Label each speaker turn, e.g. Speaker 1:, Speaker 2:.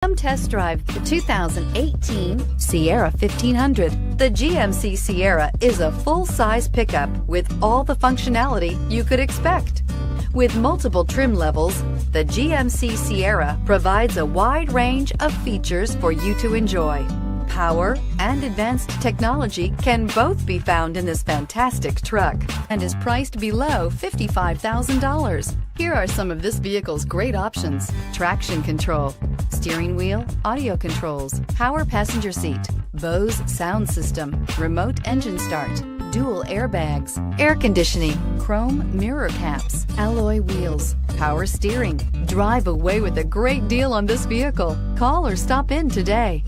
Speaker 1: Come test drive the 2018 Sierra 1500. The GMC Sierra is a full-size pickup with all the functionality you could expect. With multiple trim levels, the GMC Sierra provides a wide range of features for you to enjoy. Power and advanced technology can both be found in this fantastic truck and is priced below $55,000. Here are some of this vehicle's great options: traction control, steering wheel audio controls, power passenger seat, Bose sound system, remote engine start, dual airbags, air conditioning, chrome mirror caps, alloy wheels, power steering. Drive away with a great deal on this vehicle. Call or stop in today.